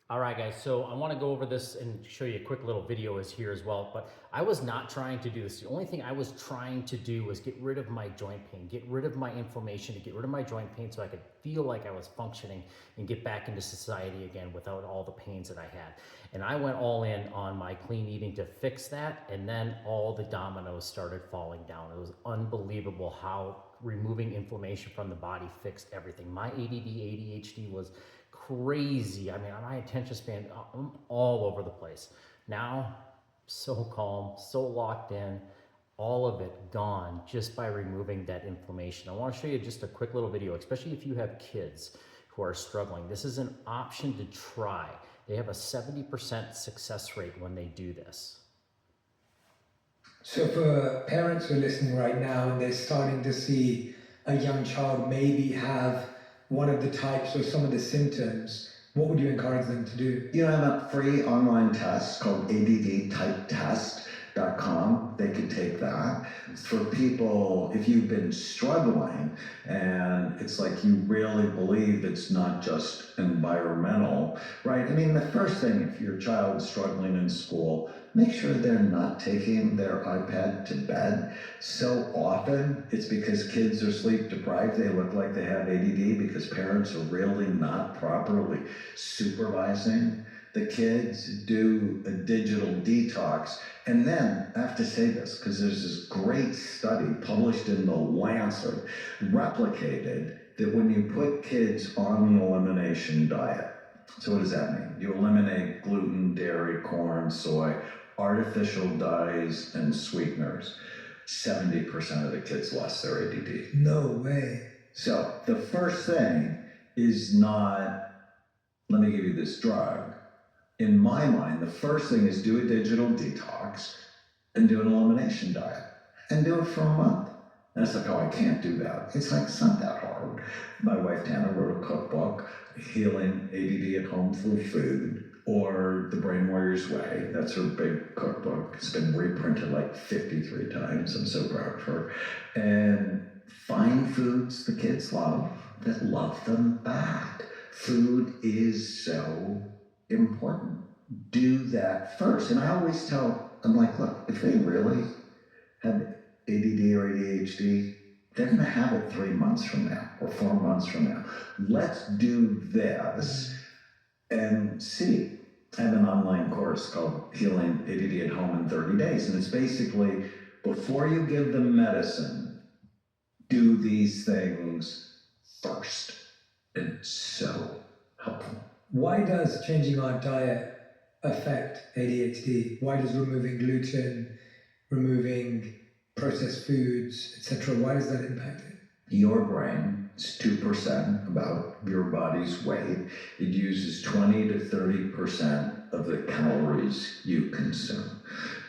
All right, guys, so I want to go over this and show you a quick little video is here as well, but I was not trying to do this. The only thing I was trying to do was get rid of my joint pain, get rid of my inflammation, to get rid of my joint pain so I could feel like I was functioning and get back into society again without all the pains that I had. And I went all in on my clean eating to fix that, and then all the dominoes started falling down. It was unbelievable how removing inflammation from the body fixed everything. My ADD, ADHD was crazy. I mean, my attention span, I'm all over the place. Now, so calm, so locked in, all of it gone just by removing that inflammation. I want to show you just a quick little video, especially if you have kids who are struggling. This is an option to try. They have a 70% success rate when they do this. So for parents who are listening right now and they're starting to see a young child maybe have one of the types or some of the symptoms, what would you encourage them to do? I have a free online test called addtypetest.com. They could take that. For people, if you've been struggling and it's like you really believe it's not just environmental, right? I mean, the first thing, if your child's struggling in school, make sure they're not taking their iPad to bed. So often it's because kids are sleep deprived. They look like they have ADD because parents are really not properly supervising the kids. Do a digital detox. And then I have to say this because there's this great study published in the Lancet, replicated, that when you put kids on an elimination diet, so what does that mean? You eliminate gluten, dairy, corn, soy, artificial dyes, and sweeteners. 70% of the kids lost their ADD. No way. So the first thing is not, let me give you this drug. In my mind, the first thing is do a digital detox and do an elimination diet and do it for a month. And it's like, oh, I can't do that. It's like, it's not that hard. My wife, Tana, wrote a cookbook, Healing ADD at Home Through Food, or The Brain Warrior's Way. That's her big cookbook. It's been reprinted like 53 times. I'm so proud of her. And find foods the kids love that love them back. Food is so important. Do that first. And I always tell, I'm like, look, if they really have ADD or ADHD, they're going to have it 3 months from now or 4 months from now. Let's do this and see. I have an online course called Healing ADD at Home in 30 Days. And it's basically, before you give them medicine, do these things first. And it's so helpful. Why does changing our diet affect ADHD? Why does removing gluten, removing processed foods, etc., why does that impact it? Your brain is 2% about your body's weight. It uses 20 to 30% of the calories you consume.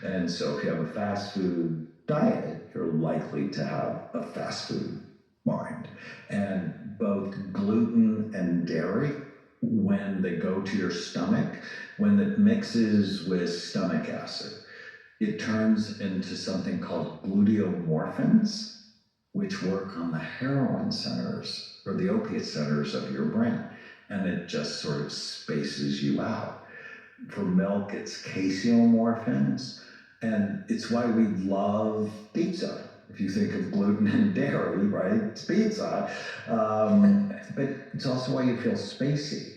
And so if you have a fast food diet, you're likely to have a fast food mind. And both gluten and dairy, when they go to your stomach, when it mixes with stomach acid, it turns into something called gluteomorphins, which work on the heroin centers or the opiate centers of your brain. And it just sort of spaces you out. For milk, it's caseomorphins. And it's why we love pizza. If you think of gluten and dairy, right? It's pizza. But it's also why you feel spacey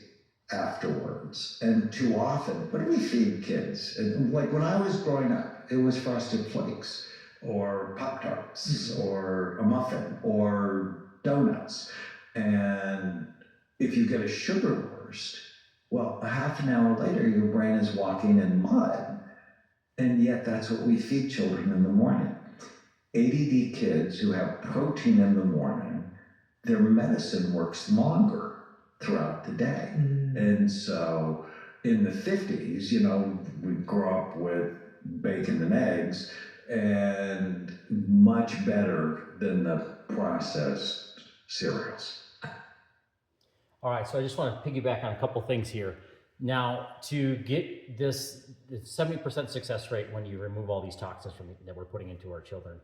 afterwards. And too often, what do we feed kids? And like when I was growing up, it was Frosted Flakes or Pop-Tarts or a muffin or donuts. And if you get a sugar burst, well, a half an hour later, your brain is walking in mud. And yet that's what we feed children in the morning. ADD kids who have protein in the morning, their medicine works longer throughout the day. And so in the 50s, we grew up with bacon and eggs, and much better than the processed cereals. All right, so I just want to piggyback on a couple things here. Now, to get this 70% success rate when you remove all these toxins that we're putting into our children,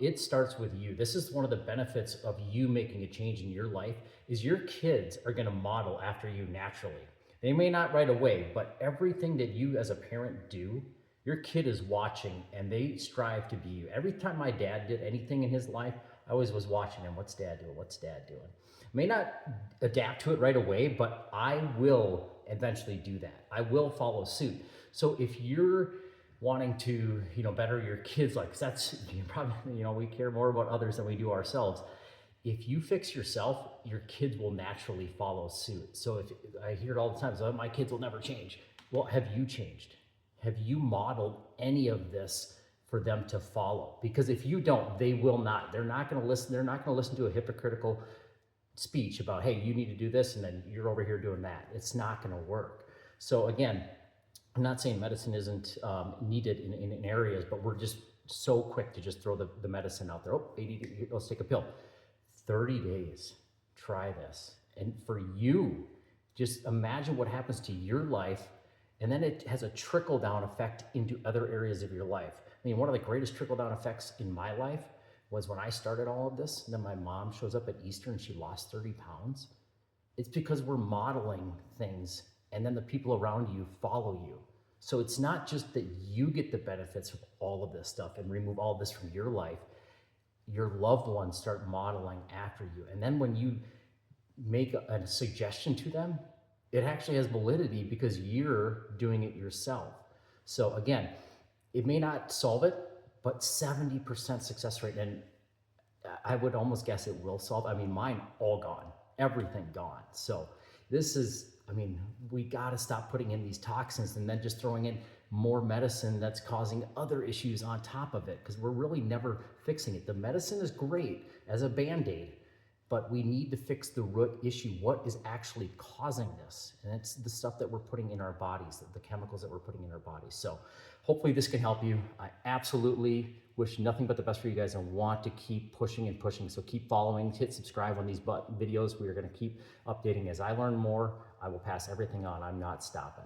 it starts with you. This is one of the benefits of you making a change in your life, is your kids are going to model after you naturally. They may not right away, but everything that you as a parent do, your kid is watching and they strive to be you. Every time my dad did anything in his life, I always was watching him. What's dad doing? What's dad doing? May not adapt to it right away, but I will eventually do that. I will follow suit. So if you're wanting to, better your kids, like that's probably, we care more about others than we do ourselves. If you fix yourself, your kids will naturally follow suit. So if I hear it all the time, so my kids will never change. Well, have you changed? Have you modeled any of this for them to follow? Because if you don't, they will not. They're not going to listen. They're not going to listen to a hypocritical speech about, hey, you need to do this, and then you're over here doing that. It's not going to work. So again, I'm not saying medicine isn't needed in areas, but we're just so quick to just throw the medicine out there. Oh, ADD, let's take a pill. 30 days, try this. And for you, just imagine what happens to your life, and then it has a trickle-down effect into other areas of your life. I mean, one of the greatest trickle-down effects in my life was when I started all of this, and then my mom shows up at Easter and she lost 30 pounds. It's because we're modeling things, and then the people around you follow you. So it's not just that you get the benefits of all of this stuff and remove all of this from your life. Your loved ones start modeling after you. And then when you make a suggestion to them, it actually has validity because you're doing it yourself. So again, it may not solve it, but 70% success rate. And I would almost guess it will solve. I mean, mine all gone, everything gone. So this is, we got to stop putting in these toxins and then just throwing in more medicine that's causing other issues on top of it, because we're really never fixing it. The medicine is great as a Band-Aid, but we need to fix the root issue. What is actually causing this? And it's the stuff that we're putting in our bodies, the chemicals that we're putting in our bodies. So hopefully this can help you. I absolutely wish nothing but the best for you guys and want to keep pushing and pushing. So keep following, hit subscribe on these videos. We are going to keep updating. As I learn more, I will pass everything on. I'm not stopping.